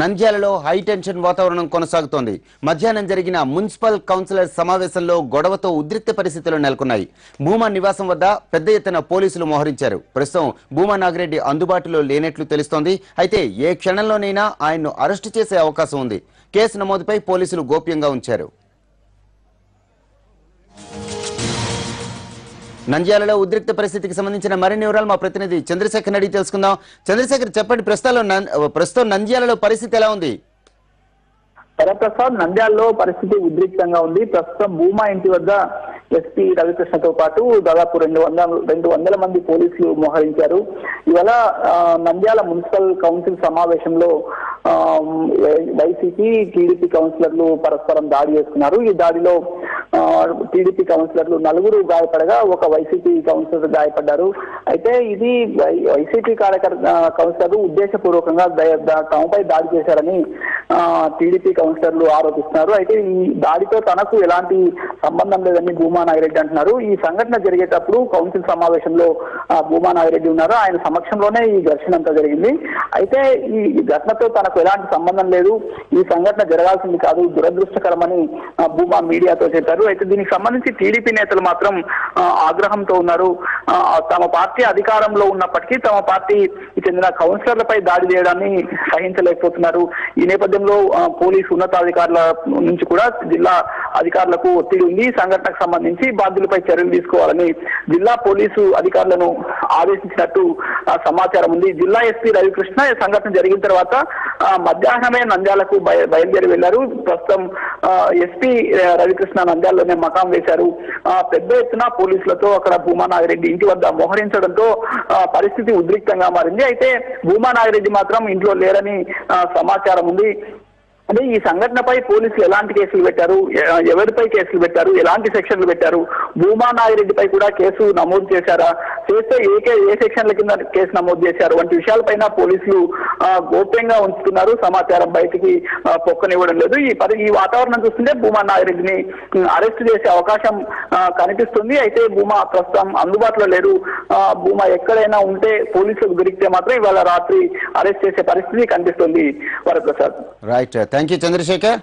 నంద్యాలలో high tension వాతావరణం కొనసాగుతోంది. మధ్యాహ్నం జరిగిన మున్సిపల్ కౌన్సిలర్ సమావేశంలో గొడవతో ఉద్రిక్త పరిస్థితులు నెలకొన్నాయి. భూమా నివాసం వద్ద పెద్ద ఎత్తున పోలీసులు మోహరించారు. ప్రస్తుతం భూమా నాగిరెడ్డి అందుబాటులో లేనట్లు తెలుస్తోంది. అయితే ఏ క్షణంలోనైనా ఆయన్ను అరెస్టు చేసే అవకాశం ఉంది. కేసు నమోదుపై పోలీసులు గోప్యంగా ఉంచారు. నంద్యాలలో ఉద్రిక్త పరిస్థితికి సంబంధించిన మరిన్ని వివరాలు మా ప్రతినిధి చంద్రశేఖర్ అడిగి తెలుసుకుందాం. చంద్రశేఖర్, చెప్పండి, ప్రస్తుతం నంద్యాలలో పరిస్థితి ఎలా ఉంది? వరప్రసాద్, నంద్యాలలో పరిస్థితి ఉద్రిక్తంగా ఉంది. ప్రస్తుతం భూమా ఇంటి వద్ద ఎస్పీ రవికృష్ణతో పాటు దాదాపు 200 మంది పోలీసులు మోహరించారు. ఇవాళ నంద్యాల మున్సిపల్ కౌన్సిల్ సమావేశంలో వైసీపీ టీడీపీ కౌన్సిలర్లు పరస్పరం దాడి చేసుకున్నారు. ఈ దాడిలో టీడీపీ కౌన్సిలర్లు 4 గాయపడగా ఒక వైసీపీ కౌన్సిలర్ గాయపడ్డారు. అయితే ఇది వైసీపీ కౌన్సిలర్లు ఉద్దేశపూర్వకంగా తమపై దాడి చేశారని టీడీపీ కౌన్సిలర్లు ఆరోపిస్తున్నారు. అయితే ఈ దాడితో తనకు ఎలాంటి సంబంధం లేదని భూమా నాగిరెడ్డి అంటున్నారు. ఈ సంఘటన జరిగేటప్పుడు కౌన్సిల్ సమావేశంలో భూమా నాగిరెడ్డి ఉన్నారు. ఆయన సమక్షంలోనే ఈ ఘర్షణ అంతా జరిగింది. అయితే ఈ ఘటనతో తనకు ఎలాంటి సంబంధం లేదు, ఈ సంఘటన జరగాల్సింది కాదు, దురదృష్టకరమని భూమా మీడియాతో చెప్పారు. అయితే దీనికి సంబంధించి టీడీపీ నేతలు మాత్రం ఆగ్రహంతో ఉన్నారు. తమ పార్టీ అధికారంలో ఉన్నప్పటికీ తమ పార్టీకి చెందిన కౌన్సిలర్లపై దాడి చేయడాన్ని సహించలేకపోతున్నారు. ఈ నేపథ్యంలో పోలీసు ఉన్నతాధికారుల నుంచి కూడా జిల్లా అధికారులకు ఒత్తిడి ఉంది. ఈ సంఘటనకు సంబంధించి బాధ్యులపై చర్యలు తీసుకోవాలని జిల్లా పోలీసు అధికారులను ఆదేశించినట్టు సమాచారం ఉంది. జిల్లా ఎస్పీ రవికృష్ణ ఈ సంఘటన జరిగిన తర్వాత మధ్యాహ్నమే నంద్యాలకు బయలుదేరి వెళ్లారు. ప్రస్తుతం ఎస్పీ రవికృష్ణ నంద్యాలలోనే మకాం వేశారు. పెద్ద ఎత్తున పోలీసులతో అక్కడ భూమా నాగిరెడ్డి ఇంటి వద్ద మోహరించడంతో పరిస్థితి ఉద్రిక్తంగా మారింది. అయితే భూమా నాగిరెడ్డి మాత్రం ఇంట్లో లేరని సమాచారం ఉంది. అంటే ఈ సంఘటనపై పోలీసులు ఎలాంటి కేసులు పెట్టారు, ఎవరిపై కేసులు పెట్టారు, ఎలాంటి సెక్షన్లు పెట్టారు, భూమా నాగిరెడ్డిపై కూడా కేసు నమోదు చేశారా, చేస్తే ఏ సెక్షన్ల కింద కేసు నమోదు చేశారు వంటి విషయాలపైన పోలీసులు గోప్యంగా ఉంచుతున్నారు. సమాచారం బయటికి పొక్కనివ్వడం లేదు. ఈ వాతావరణం చూస్తుంటే భూమా నాగిరెడ్డిని అరెస్ట్ చేసే అవకాశం కనిపిస్తుంది. అయితే భూమా ప్రస్తుతం అందుబాటులో లేరు. భూమా ఎక్కడైనా ఉంటే పోలీసులకు దొరికితే మాత్రం ఇవాళ రాత్రి అరెస్ట్ చేసే పరిస్థితి కనిపిస్తుంది. Varaprasad. Right, thank you Chandrasekhar.